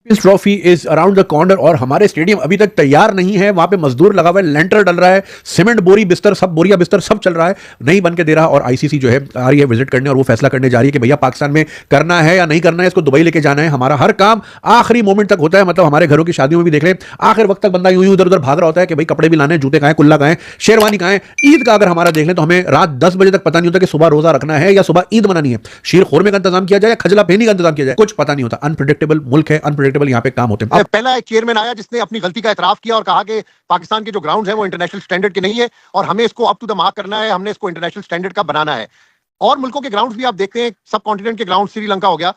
इस trophy is around the corner और हमारे स्टेडियम अभी तक तैयार नहीं है। वहां पे मजदूर लगा हुआ है, लेंटर डल रहा है, सीमेंट बोरी बिस्तर सब बोरिया बिस्तर सब चल रहा है, नहीं बन के दे रहा। और आईसीसी जो है आ रही है विजिट करने और वो फैसला करने जा रही है कि भैया पाकिस्तान में करना है या नहीं करना है, इसको दुबई लेके जाना है। हमारा हर काम आखिरी मोमेंट तक होता है, मतलब हमारे घरों की शादियों में भी देख ले आखिर वक्त तक बंदा यूं उधर उधर भाग रहा होता है कि भाई कपड़े भी लाने हैं, जूते कहां हैं, कुल्ला कहां है, शेरवानी कहां है। ईद का अगर हमारा देख लें तो हमें रात 10 बजे तक पता नहीं होता कि सुबह रोजा रखना है या सुबह ईद मनानी है, शीर खोरमे का इंतजाम किया जाए या खजला पहनी का इंतजाम किया जाए, कुछ पता नहीं होता। अनप्रेडिक्टेबल मुल्क है, अनप्रेडिक्टेबल यहाँ पे काम होते हैं। पहला एक चेयरमैन आया जिसने अपनी गलती का एतराफ किया और कहा कि पाकिस्तान के जो ग्राउंड है वो इंटरनेशनल स्टैंडर्ड के नहीं है और हमें इसको अप टू द मार्क करना है, हमने इसको इंटरनेशनल स्टैंडर्ड का बनाना है। और मुल्कों के ग्राउंड्स भी आप देखते हैं, सब कॉन्टिनेंट के ग्राउंड, श्रीलंका हो गया,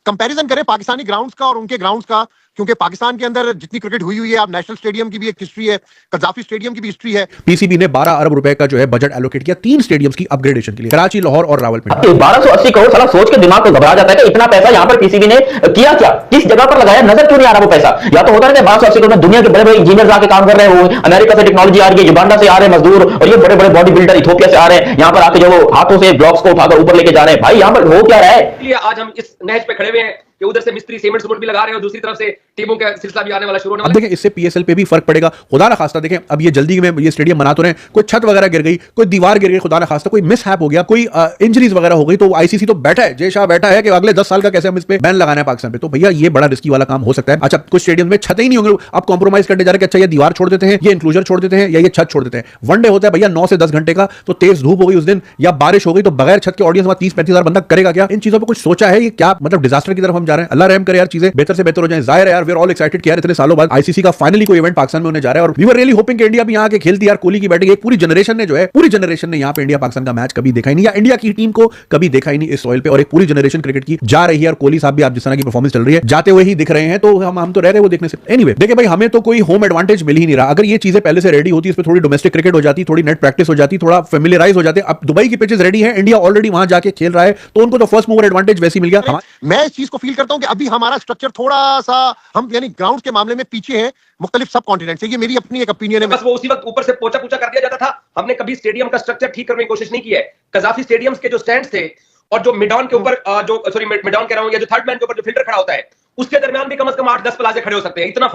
कंपैरिजन करें पाकिस्तानी ग्राउंड्स का और उनके ग्राउंड्स का, क्योंकि पाकिस्तान के अंदर जितनी क्रिकेट हुई है, आप नेशनल स्टेडियम की भी एक हिस्ट्री है, कजाफी स्टेडियम की भी हिस्ट्री है। पीसीबी ने 12 अरब रुपए का जो है बजट एलोकेट किया 3 स्टेडियम्स की अपग्रेडेशन के लिए, कराची, लाहौर और रावलपिंडी। 1280 करोड़, साला सोच के दिमाग को घबरा जाता है कि इतना पैसा यहाँ पर पीसीबी ने किया क्या, किस जगह पर लगाया, नजर क्यों नहीं आ रहा वो पैसा। या तो होता है 1280 करोड़ में दुनिया के बड़े बड़े इंजीनियर आके काम कर रहे हैं, अमेरिका से टेक्नोलॉजी आ रही है, युगांडा से आ रहे हैं मजदूर, और ये बड़े बड़े बॉडी बिल्डर इथियोपिया से आ रहे हैं, यहाँ पर आके जो हाथों से ब्लॉक्स को उठाकर ऊपर लेके जा रहे हैं। भाई यहाँ पर हो क्या रहा है। आज हम इस नहज पे खड़े हुए हैं कि उधर से मिस्त्री सीमेंट भी लगा रहे हैं और दूसरी तरफ से टीमों का सिलसिला भी आने वाला शुरू होने वाला है। देखें इससे पीएसएल पे भी फर्क पड़ेगा, खुदा ना खास्ता। देखें अब ये जल्दी में ये स्टेडियम बना तो रहे हैं, कोई छत वगैरह गिर गई, कोई दीवार गिर गई, खुदा ना खास्ता कोई मिसहैप हो गया, कोई इंजरीज वगैरह हो गई, तो आईसीसी तो बैठा है, जय शाह बैठा है कि अगले 10 साल का कैसे हम इस पे बैन लगाना है पाकिस्तान पे। तो भैया ये बड़ा रिस्की वाला काम हो सकता है। अच्छा कुछ स्टेडियम में छत ही नहीं होंगे, अब कॉम्प्रोमाइज करने जा रहे हैं कि अच्छा ये दीवार छोड़ देते हैं, ये इंक्लूजर छोड़ देते हैं या ये छत छोड़ देते हैं। वनडे होता है भैया 9 से 10 घंटे का, तो तेज धूप हो गई उस दिन या बारिश हो गई तो बगैर छत के ऑडियंस 30-35 हजार बंदा करेगा क्या। इन चीजों पर कुछ सोचा है, ये क्या मतलब डिजास्टर की तरफ हम जा रहे हैं। अल्लाह रहम करे यार, चीजें बेहतर से बेहतर हो जाए। जाहिर है यार वी आर ऑल एक्साइटेड कि यार इतने सालों बाद आईसीसी का फाइनली कोई इवेंट पाकिस्तान में होने जा रहा है और वी वर रियली होपिंग कि इंडिया भी यहां के खेलती यार, कोहली की बैटिंग, एक पूरी जनरेशन ने जो है पूरी जनरेशन ने यहां पे इंडिया पाकिस्तान का मैच कभी देखा ही नहीं या इंडिया की टीम को कभी देखा ही नहीं इस सॉइल पे, और एक पूरी जनरेशन क्रिकेट की जा रही है। और कोहली साहब भी आप जिस तरह की परफॉर्मेंस चल रही है जाते हुए ही दिख रहे हैं, तो हम तो रह रहे वो देखने से। एनीवे देखिए भाई हमें तो कोई होम एडवांटेज मिल ही नहीं रहा। अगर ये चीजें पहले से रेडी होती, इस पे थोड़ी डोमेस्टिक क्रिकेट हो जाती, थोड़ी नेट प्रैक्टिस हो जाती, थोड़ा फेमिलियराइज हो जाते। अब दुबई की पिचेस रेडी है, इंडिया ऑलरेडी वहां जाके खेल रहा है, तो उनको तो फर्स्ट मूवर एडवांटेज वैसे ही मिल गया। मैं इस चीज को फील करता हूं कि अभी हमारा स्ट्रक्चर थोड़ा सा, हम यानी ग्राउंड के मामले में पीछे हैं मुख्तलिफ सब कॉन्टिनेंट से। ये मेरी अपनी एक ओपिनियन है। बस वो उसी वक्त ऊपर से पोचा पोचा कर दिया जाता था। हमने कभी स्टेडियम का स्ट्रक्चर ठीक करने की कोशिश नहीं की है। कजाफी स्टेडियम्स के जो स्टैंड्स थे और जो मिडॉन के ऊपर मिडॉन कह रहा हूं, या जो थर्ड मैन के ऊपर जो फील्डर खड़ा होता है, उसके दरमियान भी कम से कम 8-10 प्लाजे खड़े हो सकते हैं। इतना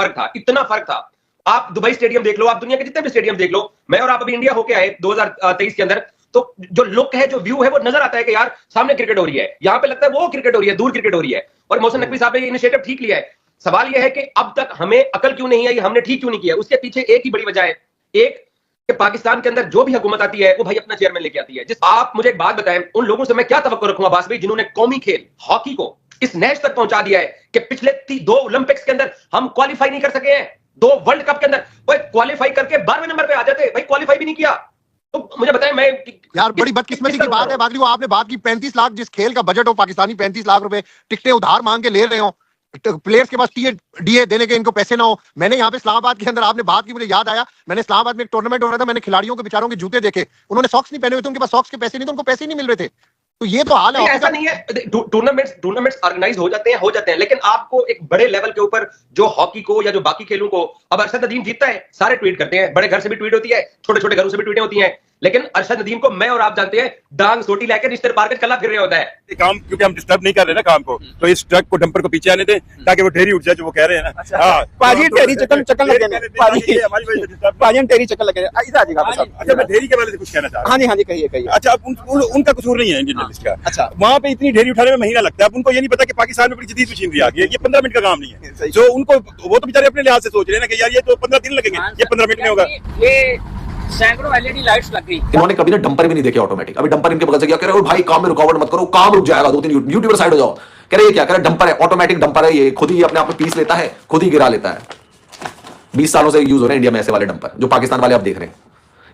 फर्क था। आप दुबई स्टेडियम देख लो, आप दुनिया के जितने भी स्टेडियम देख लो, मैं और आप अभी इंडिया होके आए 2023 के अंदर, तो जो लुक है, जो व्यू है, वो नजर आता है कि यार सामने क्रिकेट हो रही है, यहां पे लगता है वो क्रिकेट हो रही है, दूर क्रिकेट हो रही है। और मोहसिन नकवी साहब ने ये इनिशिएटिव ठीक लिया है। सवाल यह है कि अब तक हमें अकल क्यों नहीं आई, हमने ठीक क्यों नहीं किया। उसके पीछे एक ही बड़ी वजह है, एक कि पाकिस्तान के अंदर जो भी हुकूमत आती है वो भाई अपना चेयरमैन लेके आती है। जिस आप मुझे एक बात बताएं, उन लोगों से मैं क्या तवक्को रखूंगा बास भाई, जिन्होंने कौमी खेल हॉकी को इस नैश तक पहुंचा दिया है कि पिछले 2 ओलंपिक्स के अंदर हम क्वालिफाई नहीं कर सके हैं, 2 वर्ल्ड कप के अंदर वो क्वालिफाई करके 12वें नंबर पे आ जाते, भाई क्वालिफाई भी नहीं किया। तो मुझे बताएं, मैं यार बड़ी बदकिस्मती की बात है बागली, वो आपने बात की 35 लाख जिस खेल का बजट हो पाकिस्तानी, 35 लाख रुपए टिकटें उधार मांग के ले रहे हो, प्लेयर्स के पास डीए देने के इनको पैसे ना हो। मैंने यहाँ पे इस्लामाबाद के अंदर, आपने बात की मुझे याद आया, मैंने इस्लामाबाद में एक टूर्नामेंट हो रहा था, मैंने खिलाड़ियों के बेचारों के जूते देखे, उन्होंने सॉक्स नहीं पहने हुए थे, उनके पास सॉक्स के पैसे नहीं थे, उनको पैसे नहीं मिल रहे थे। तो ये तो हाल है। ऐसा नहीं है, टूर्नामेंट्स ऑर्गेनाइज हो जाते हैं, लेकिन आपको एक बड़े लेवल के ऊपर जो हॉकी को या जो बाकी खेलों को, अब अरशद नदीम जीतता है, सारे ट्वीट करते हैं, बड़े घर से भी ट्वीट होती है, छोटे छोटे घरों से भी ट्वीटें होती हैं, लेकिन अरशद नदीम को मैं और आप जानते हैं डांग सोटी लेकर रिश्ते पार्क कला फिर रहे होता है काम, क्योंकि हम डिस्टर्ब नहीं कर रहे ना काम को, तो इस ट्रक को डंपर को पीछे आने दें ताकि वो ढेरी उठ जाए जो वो कह रहे हैं ना। हाँ पाजी ढेरी चक्कर लगे पाजी ढेरी चक्कर लगे। अच्छा मैं ढेरी के बारे में कुछ कहना चाह रहा हूँ। हाँ जी कहिए। अच्छा उनका कसूर नहीं है इंडियन जर्नलिस्ट का। अच्छा वहाँ पे इतनी ढेरी उठाने में महीना लगता है, अब उनको ये नहीं पता कि पाकिस्तान में बड़ी जदीद मशीनरी आ गई है, ये 15 मिनट का काम नहीं है। जो उनको वो तो बेचारे अपने लिहाज से सोच रहे हैं ना कि यार ये तो 15 दिन लगेंगे, ये 15 मिनट में होगा। ये सैकड़ों एलईडी लाइट्स लग गई। इन्होंने कभी ना डंपर भी नहीं देखे ऑटोमेटिक। अभी डंपर इनके बगल से क्या कह रहे हो, भाई काम में रुकावट मत करो, काम रुक जाएगा, 2-3 यूट्यूबर साइड हो जाओ। कह रहे ये क्या कह रहे, डंपर है, ऑटोमेटिक डंपर है, ये खुद ही अपने आप में पीस लेता है, खुद ही गिरा लेता है। 20 सालों से यूज हो रहे हैं इंडिया में ऐसे वाले डंपर, जो पाकिस्तान वाले आप देख रहे हैं।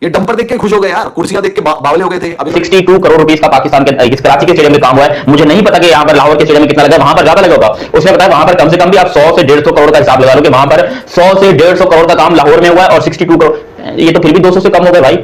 ये डंपर देख के खुश हो गए यार, कुर्सियां देख के बावले हो गए थे। अभी 62 करोड़ रुपीस का पाकिस्तान के इस कराची के स्टेडियम में काम हुआ है। मुझे नहीं पता कि यहाँ पर लाहौर के स्टेडियम में कितना लगा, वहां पर ज्यादा लगा होगा। उसने बताया वहां पर कम से कम भी आप 100 से 150 करोड़ का हिसाब लगा लो कि वहां पर 100 से 150 करोड़ का काम लाहौर में हुआ है और 62 करोड़, ये तो फिर भी 200 से कम हो गए भाई।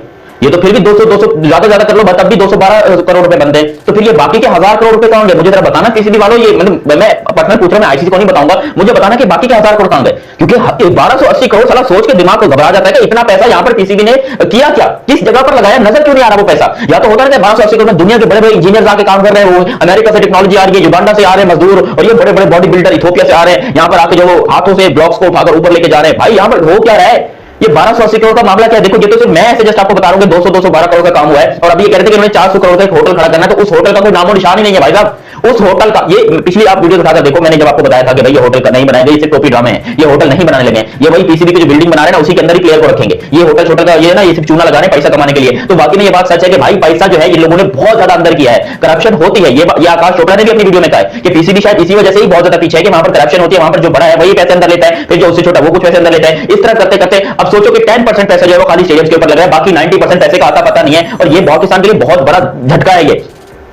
ये तो फिर भी 200 ज्यादा कर लो, तब भी 212 करोड़ रुपए बनते हैं। तो फिर ये बाकी के 1000 करोड़ रुपए कहां गए? मुझे जरा बताना पीसीबी वालों, ये मतलब मैं पर्सनल पूछ रहा हूं, मैं आईसीसी को नहीं बताऊंगा, मुझे बताना कि बाकी के 1000 करोड़ कहां गए? क्योंकि 1280 करोड़, साला सोच के दिमाग को घबरा जाता है कि इतना पैसा यहां पर पीसीबी ने किया क्या, किस जगह पर लगाया, नजर क्यों नहीं आ रहा वो पैसा? या तो होता है 1280 करोड़ में दुनिया के बड़े बड़े इंजीनियर आके काम कर रहे हैं, वो अमेरिका से टेक्नोलॉजी आ रही है, युगांडा से आ रहे हैं मजदूर, और ये बड़े बड़े बॉडी बिल्डर इथियोपिया से आ रहे हैं, यहां पर आके जो हाथों से ब्लॉक्स को उठाकर ऊपर लेके जा रहे हैं। भाई यहां पर हो क्या रहा है? ये 1280 करोड़ का मामला क्या है? देखो ये तो सिर्फ मैं ऐसे जस्ट आपको बता रहा हूं कि 212 करोड़ का काम हुआ है, और अभी ये कह रहे थे कि उन्होंने 400 करोड़ का एक होटल खड़ा करना है, तो उस होटल का कोई नामो निशान ही नहीं है भाई साहब। उस होटल का, ये पिछली आप वीडियो उठाकर देखो, मैंने जब आपको बताया था कि भाई ये होटल का नहीं बनाएंगे, इससे टोपी ड्रामे हैं, ये होटल नहीं बनाने लगे हैं, ये वही पीसीबी की जो बिल्डिंग बना रहे हैं ना, उसी के अंदर ही प्लेयर को रखेंगे। ये होटल छोटा का ये ना, ये सिर्फ चूना लगा रहे हैं पैसा कमाने के लिए। तो बाकी में ये बात सच है कि भाई पैसा जो है इन लोगों ने बहुत ज्यादा अंदर किया है, करप्शन होती है। ये आकाश चोपड़ा ने भी अपनी वीडियो में कहा है कि पीसीबी शायद इसी वजह से ही बहुत ज्यादा पीछे है कि वहां पर करप्शन होती है, वहां पर जो बड़ा है वही पैसे अंदर लेता है, फिर जो उससे छोटा वो कुछ पैसे अंदर लेता है। इस तरह करते करते अब सोचो कि 10% पैसा जो है वो खाली स्टेडियम के ऊपर लग रहा है, बाकी 90% पैसे का आता पता नहीं है। और ये पाकिस्तान के लिए बहुत बड़ा झटका है,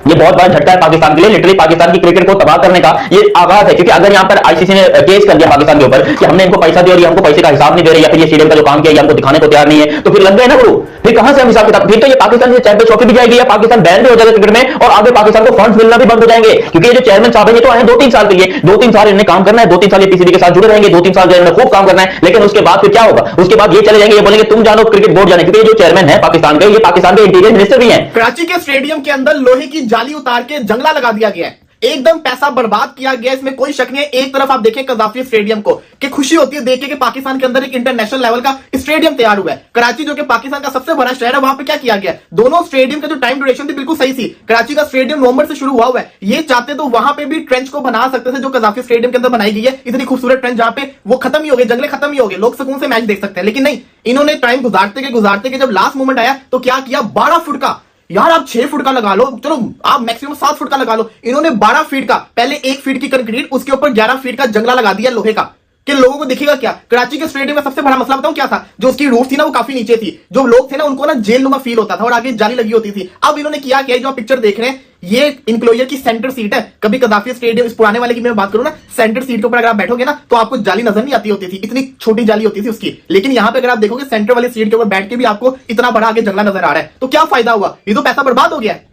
ये बहुत बड़ा झटका है पाकिस्तान के लिए। लिटरली पाकिस्तान की क्रिकेट को तबाह करने का ये आगाज है, क्योंकि अगर यहां पर आईसीसी ने केस कर दिया पाकिस्तान के ऊपर कि हमने इनको पैसा दिया और ये हमको पैसे का हिसाब नहीं दे रहे, या फिर ये स्टेडियम का जो काम किया ये हमको दिखाने को तैयार नहीं है, तो फिर लग गए ना गुरु। फिर कहां से हम हिसाब किताब, फिर तो ये पाकिस्तान से चैंपियंस ट्रॉफी भी जाएगी, या पाकिस्तान बैन भी हो जाएगा क्रिकेट में, और आगे पाकिस्तान को फंड्स मिलना भी बंद हो जाएंगे। क्योंकि ये जो चेयरमैन साहब है ये तो आए 2-3 साल के लिए, 2-3 साल इन्हें काम करना है, 2-3 साल ये पीसीबी के साथ जुड़े रहेंगे, 2-3 साल इन्हें खूब काम करना है। लेकिन उसके बाद फिर क्या होगा? उसके बाद ये चले जाएंगे, ये बोलेंगे तुम जानो क्रिकेट बोर्ड जाने, क्योंकि ये जो चेयरमैन है पाकिस्तान के, ये पाकिस्तान के इंटीरियर मिनिस्टर भी हैं। कराची के स्टेडियम के अंदर लोहे की जाली उतार के जंगला लगा दिया गया है, एकदम पैसा बर्बाद किया गया, इसमें कोई शक नहीं है। एक तरफ आप देखें कज़ाफी स्टेडियम को, कि खुशी होती है देख के कि पाकिस्तान के अंदर एक इंटरनेशनल लेवल का स्टेडियम तैयार हुआ है। कराची जो कि पाकिस्तान का सबसे बड़ा शहर है, वहां पे क्या किया गया? दोनों स्टेडियम का जो टाइम ड्यूरेशन थी बिल्कुल सही थी। कराची का स्टेडियम नवंबर से शुरू हुआ है, ये चाहते तो वहां पे भी ट्रेंच को बना सकते थे जो कज़ाफी स्टेडियम के अंदर बनाई गई है, इतनी खूबसूरत ट्रेंच जहां पे वो खत्म ही हो गए, जंगले खत्म ही हो गए, लोग सुकून से मैच देख सकते हैं। लेकिन नहीं, इन्होंने टाइम गुजारते के जब लास्ट मोमेंट आया तो क्या किया? 12 फुट का, यार आप 6 फुट का लगा लो, चलो आप मैक्सिमम 7 फुट का लगा लो, इन्होंने 12 फीट का, पहले 1 फीट की कंक्रीट, उसके ऊपर 11 फीट का जंगला लगा दिया लोहे का, कि लोगों को दिखेगा क्या? कराची के स्टेडियम में सबसे बड़ा मसला बताऊं क्या था? जो उसकी रूफ थी ना वो काफी नीचे थी, जो लोग थे ना उनको ना जेल नुमा फील होता था, और आगे जाली लगी होती थी। अब इन्होंने किया क्या? जो आप पिक्चर देख रहे हैं ये इंक्लोजर की सेंटर सीट है। कभी कज़ाफी स्टेडियम, इस पुराने वाले की मैं बात करूं ना, सेंटर सीट के ऊपर अगर आप बैठोगे ना तो आपको जाली नजर नहीं आती होती थी, इतनी छोटी जाली होती थी उसकी। लेकिन यहां पे अगर आप देखोगे सेंटर वाली सीट के ऊपर बैठ के भी आपको इतना बड़ा आगे जंगला नजर आ रहा है, तो क्या फायदा हुआ? ये तो पैसा बर्बाद हो गया है।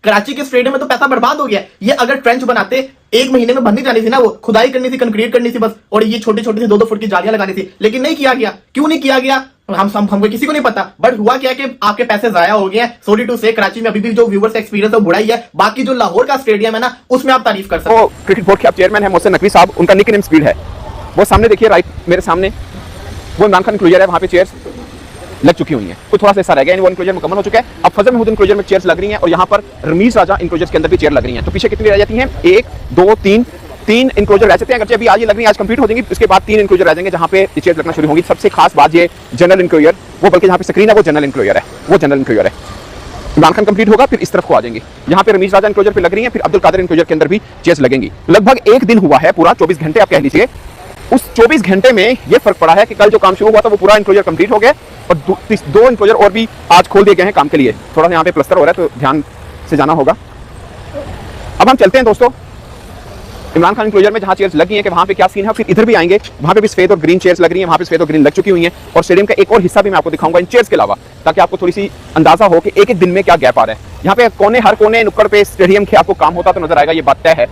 कराची के स्टेडियम में तो पैसा बर्बाद हो गया। ये अगर ट्रेंच बनाते 1 महीने में बननी जानी थी ना, वो खुदाई करनी थी, कंक्रीट करनी थी बस, और ये छोटी छोटी 2-2 फुट की जालियां लगानी थी। लेकिन नहीं किया गया। क्यों नहीं किया गया हमको किसी को नहीं पता, बट हुआ क्या कि आपके पैसे जाया हो गए। सॉरी टू से, कराची में अभी भी जो व्यूअर्स एक्सपीरियंस है वो बुरा ही है। बाकी जो लाहौर का स्टेडियम है ना, उसमें आप तारीफ कर सकते हो। क्रिकेट बोर्ड के आप चेयरमैन है मोहसिन नकवी साहब, उनका निकनेम स्पीड है। वो सामने देखिए, राइट मेरे सामने वो इमरान खान इंक्लोजर है, वहां पे चेयर्स लग चुकी हुई हैं, कुछ थोड़ा सा ऐसा रह गया, वो इंक्लोजर मुकम्मल हो चुका है। अब फजल महमूद इंक्लोजर में चेयर्स लग रही हैं, और यहाँ पर रमीज राजा इंक्लोजर के अंदर भी चेयर लग रही हैं। तो पीछे कितनी रह जाती हैं? 1 2 3 इंक्लोजर रह सकते हैं। अगर अभी आज ये लग रही है, आज कंप्लीट हो जाएंगी, उसके बाद 3 इंक्लोजर रह जाएंगे जहाँ पे चेयर लगना शुरू होंगी। सबसे खास बात ये जनरल इंक्लोजर, वो बल्कि जहाँ पे स्क्रीन है वो जनरल इंक्लोजर है, वो जनरल इंक्लोजर है। इमरान खान कंप्लीट होगा फिर इस तरफ को आ जाएंगे, यहाँ पे रमीज राजा इंक्लोजर पे लग रही है, फिर अब्दुल कादिर इंक्लोजर के अंदर भी चेयर्स लगेंगी। लगभग 1 दिन हुआ है, पूरा 24 घंटे आप कह लीजिए। उस 24 घंटे में ये फर्क पड़ा है कि कल जो काम शुरू हुआ था वो पूरा इंक्लोजर कंप्लीट हो गया, और 2 इंक्लोजर और भी आज खोल दिए गए हैं काम के लिए। थोड़ा सा यहाँ पे प्लस्तर हो रहा है तो ध्यान से जाना होगा। अब हम चलते हैं दोस्तों इमरान खान इंक्लोजर में, जहाँ चेयर्स लगी हैं कि वहाँ पे क्या सीन है। फिर इधर भी आएंगे, वहाँ पे भी सफेद और ग्रीन चेयर्स लग रही हैं, वहाँ पे सफेद और ग्रीन लग चुकी हुई हैं। और स्टेडियम का एक और हिस्सा भी मैं आपको दिखाऊंगा इन चेयर्स के अलावा, ताकि आपको थोड़ी सी अंदाजा हो कि एक दिन में क्या गैप आ रहा है। यहाँ पे हर कोने नुक्कड़ पे स्टेडियम के आपको काम होता तो नजर आएगा, ये बात तय है।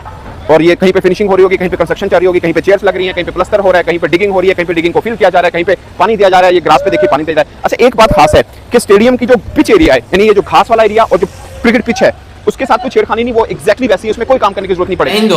और ये कहीं पे फिनिशिंग हो रही होगी, कहीं पे कंस्ट्रक्शन चल रही होगी, कहीं पे चेयर्स लग रही हैं, कहीं पे प्लस्तर हो रहा है, कहीं पे डिगिंग हो रही है, कहीं पे डिगिंग को फिल किया जा रहा है, कहीं पे पानी दिया जा रहा है। ये ग्रास पे देखिए पानी दिया जा रहा है। अच्छा, एक बात खास है कि स्टेडियम की जो पिच एरिया है, यानी ये जो घास वाला एरिया और जो क्रिकेट पिच है, उसके साथ कोई छेड़खानी नहीं, वो एग्जैक्टली वैसी है, उसमें कोई काम करने की जरूरत नहीं पड़ेगी।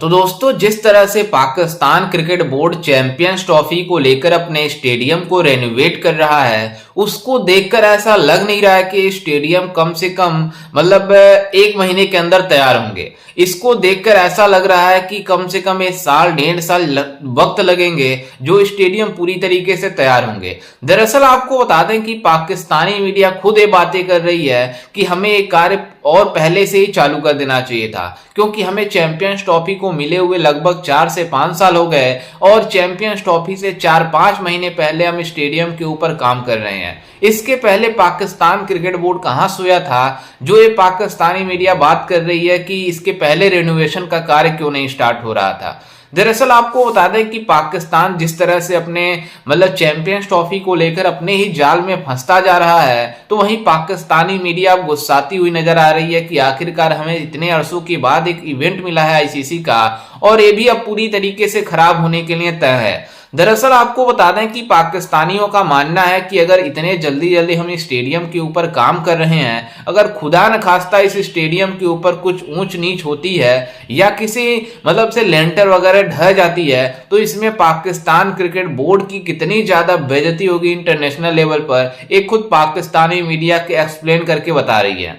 दोस्तों जिस तरह से Pakistan cricket board champions trophy को लेकर अपने स्टेडियम को रेनोवेट कर रहा है, उसको देखकर ऐसा लग नहीं रहा है कि स्टेडियम कम से कम मतलब 1 महीने के अंदर तैयार होंगे। इसको देखकर ऐसा लग रहा है कि कम से कम 1 साल 1.5 साल वक्त लगेंगे जो स्टेडियम पूरी तरीके से तैयार होंगे। दरअसल आपको बता दें कि पाकिस्तानी मीडिया खुद ये बातें कर रही है कि हमें ये कार्य और पहले से ही चालू कर देना चाहिए था, क्योंकि हमें चैंपियंस ट्रॉफी को मिले हुए लगभग 4 से 5 साल हो गए, और चैंपियंस ट्रॉफी से 4-5 महीने पहले हम स्टेडियम के ऊपर काम कर रहे हैं। इसके पहले पाकिस्तान क्रिकेट बोर्ड कहां सोया था, जो ये पाकिस्तानी मीडिया बात कर रही है कि इसके पहले रेनोवेशन का कार्य क्यों नहीं स्टार्ट हो रहा था। दरअसल आपको बता दें कि पाकिस्तान जिस तरह से अपने मतलब चैंपियंस ट्रॉफी को लेकर अपने ही जाल में फंसता जा रहा है, तो वहीं पाकिस्तानी मीडिया अब गुस्साती हुई नजर आ रही है कि आखिरकार हमें इतने अरसों के बाद एक इवेंट मिला है आईसीसी का, और ये भी अब पूरी तरीके से खराब होने के लिए तय है। दरअसल आपको बता दें कि पाकिस्तानियों का मानना है कि अगर इतने जल्दी जल्दी हम इस स्टेडियम के ऊपर काम कर रहे हैं, अगर खुदा न खास्ता इस स्टेडियम के ऊपर कुछ ऊंच नीच होती है या किसी मतलब से लेंटर वगैरह ढह जाती है, तो इसमें पाकिस्तान क्रिकेट बोर्ड की कितनी ज्यादा बेइज्जती होगी इंटरनेशनल लेवल पर, एक खुद पाकिस्तानी मीडिया के एक्सप्लेन करके बता रही है।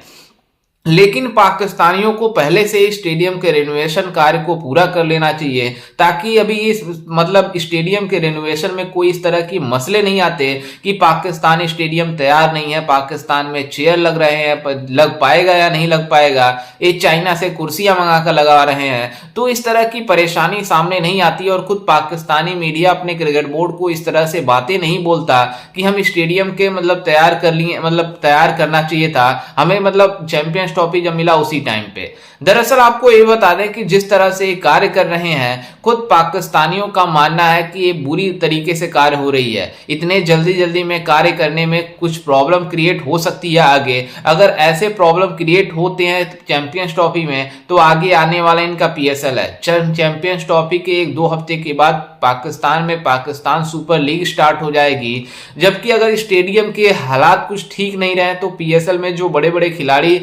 लेकिन पाकिस्तानियों को पहले से स्टेडियम के रेनोवेशन कार्य को पूरा कर लेना चाहिए, ताकि अभी इस मतलब स्टेडियम के रेनोवेशन में कोई इस तरह की मसले नहीं आते कि पाकिस्तानी स्टेडियम तैयार नहीं है, पाकिस्तान में चेयर लग रहे हैं, लग पाएगा या नहीं लग पाएगा, ये चाइना से कुर्सियां मंगा कर लगा रहे हैं, तो इस तरह की परेशानी सामने नहीं आती। और खुद पाकिस्तानी मीडिया अपने क्रिकेट बोर्ड को इस तरह से बातें नहीं बोलता कि हम स्टेडियम के मतलब तैयार कर लिए, मतलब तैयार करना चाहिए था हमें, मतलब चैंपियंस ट्रॉफी जब मिला उसी टाइम पे। दरअसल आपको ये बता दें कि जिस तरह से कार्य कर रहे हैं, खुद पाकिस्तानियों का मानना है कि ये बुरी तरीके से कार्य हो रही है, इतने जल्दी जल्दी में कार्य करने में कुछ प्रॉब्लम क्रिएट हो सकती है आगे। अगर ऐसे प्रॉब्लम क्रिएट होते हैं चैंपियंस ट्रॉफी में, तो आगे आने वाला इनका पीएसएल है। चैंपियंस ट्रॉफी के 1-2 हफ्ते के बाद पाकिस्तान में पाकिस्तान सुपर लीग स्टार्ट हो जाएगी, जबकि अगर स्टेडियम के हालात कुछ ठीक नहीं रहे तो पीएसएल में जो बड़े बड़े खिलाड़ी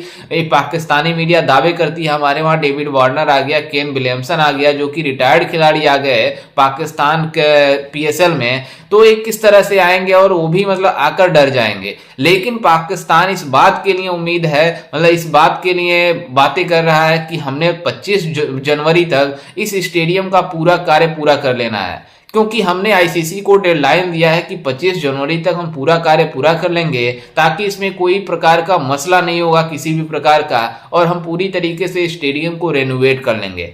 पाकिस्तानी मीडिया दावे करती है, हमारे वहां डेविड वार्नर आ गया, केन विलियमसन आ गया, जो कि रिटायर्ड खिलाड़ी आ गए पाकिस्तान के पीएसएल में, तो एक किस तरह से आएंगे और वो भी मतलब आकर डर जाएंगे। लेकिन पाकिस्तान इस बात के लिए उम्मीद है, मतलब इस बात के लिए बातें कर रहा है कि हमने 25 जनवरी तक इस स्टेडियम का पूरा कार्य पूरा कर लेना है, क्योंकि हमने आईसीसी को डेडलाइन दिया है कि 25 जनवरी तक हम पूरा कार्य पूरा कर लेंगे, ताकि इसमें कोई प्रकार का मसला नहीं होगा किसी भी प्रकार का, और हम पूरी तरीके से स्टेडियम को रेनोवेट कर लेंगे।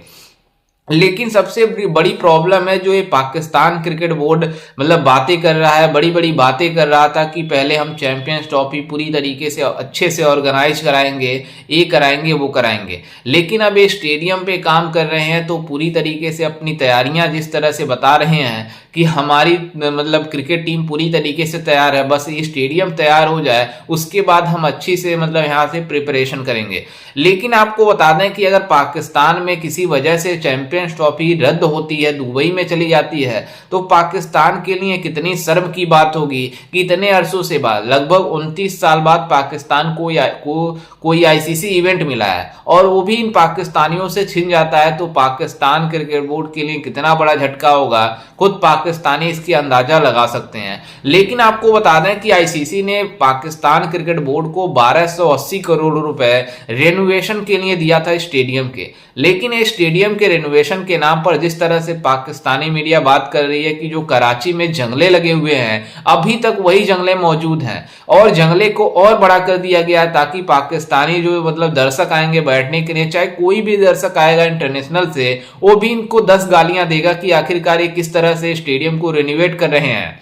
लेकिन सबसे बड़ी प्रॉब्लम है जो ये पाकिस्तान क्रिकेट बोर्ड मतलब बातें कर रहा है, बड़ी बड़ी बातें कर रहा था कि पहले हम चैंपियंस ट्रॉफी पूरी तरीके से अच्छे से ऑर्गेनाइज कराएंगे, ये कराएंगे वो कराएंगे, लेकिन अब ये स्टेडियम पे काम कर रहे हैं तो पूरी तरीके से अपनी तैयारियां जिस तरह से बता रहे हैं कि हमारी मतलब क्रिकेट टीम पूरी तरीके से तैयार है, बस ये स्टेडियम तैयार हो जाए उसके बाद हम अच्छी से मतलब यहाँ से प्रिपरेशन करेंगे। लेकिन आपको बता दें कि अगर पाकिस्तान में किसी वजह से चैंपियंस ट्रॉफी रद्द होती है, दुबई में चली जाती है, तो पाकिस्तान के लिए कितनी शर्म की बात होगी कि इतने अरसों से बाद, लगभग 29 साल बाद पाकिस्तान को कोई आईसीसी इवेंट मिला है और वो भी इन पाकिस्तानियों से छिन जाता है, तो पाकिस्तान क्रिकेट बोर्ड के लिए कितना बड़ा झटका होगा खुद पाकिस्तानी इसकी अंदाजा लगा सकते हैं। लेकिन आपको बता दें कि आईसीसी ने पाकिस्तान क्रिकेट बोर्ड को 1280 करोड़ रुपए रेनोवेशन के लिए दिया था स्टेडियम के, लेकिन इस स्टेडियम के रेनोवेशन के नाम पर जिस तरह से पाकिस्तानी मीडिया बात कर रही है कि जो कराची में जंगले लगे हुए हैं, अभी तक वही जंगले मौजूद हैं और जंगले को और बड़ा कर दिया गया है, ताकि पाकिस्तानी जो मतलब दर्शक आएंगे बैठने के लिए, चाहे कोई भी दर्शक आएगा इंटरनेशनल से, वो भी इनको 10 गालियां देगा कि आखिरकार ये किस तरह से स्टेडियम को रेनोवेट कर रहे हैं,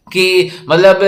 कि मतलब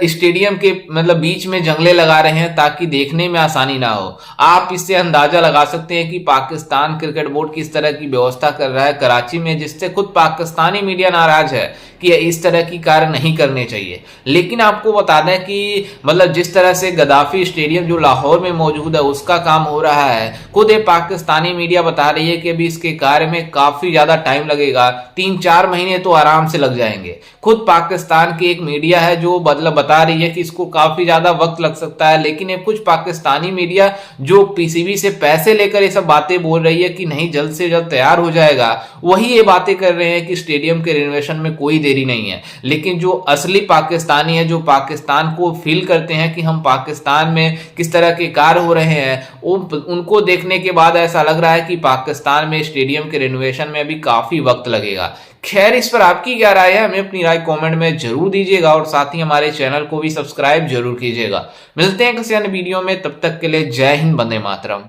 स्टेडियम के मतलब बीच में जंगले लगा रहे हैं ताकि देखने में आसानी ना हो। आप इससे अंदाजा लगा सकते हैं कि पाकिस्तान क्रिकेट बोर्ड किस तरह की व्यवस्था कर रहा है कराची में, जिससे खुद पाकिस्तानी मीडिया नाराज है कि इस तरह की कार्य नहीं करने चाहिए। लेकिन आपको बता दें कि मतलब जिस तरह से गद्दाफी स्टेडियम जो लाहौर में मौजूद है उसका काम हो रहा है, खुद ये पाकिस्तानी मीडिया बता रही है कि अभी इसके कार्य में काफी ज्यादा टाइम लगेगा, 3-4 महीने तो आराम से लग जाएंगे। खुद पाकिस्तान की एक मीडिया है जो मतलब बता रही है कि इसको काफी ज्यादा वक्त लग सकता है, लेकिन ये कुछ पाकिस्तानी मीडिया जो पीसीबी से पैसे लेकर ये सब बातें बोल रही है कि नहीं जल्द से जल्द तैयार हो जाएगा, वही ये बातें कर रहे हैं कि स्टेडियम के रिनोवेशन में कोई देरी नहीं है। लेकिन जो असली पाकिस्तानी है, जो पाकिस्तान को फील करते हैं कि हम पाकिस्तान में किस तरह के कार्य हो रहे हैं, उनको देखने के बाद ऐसा लग रहा है कि पाकिस्तान में स्टेडियम के रिनोवेशन में अभी काफी वक्त लगेगा। खैर, इस पर आपकी क्या राय है, हमें अपनी राय कमेंट में जरूर दीजिएगा और साथ ही हमारे चैनल को भी सब्सक्राइब जरूर कीजिएगा। मिलते हैं किसी अन्य वीडियो में, तब तक के लिए जय हिंद, वंदे मातरम।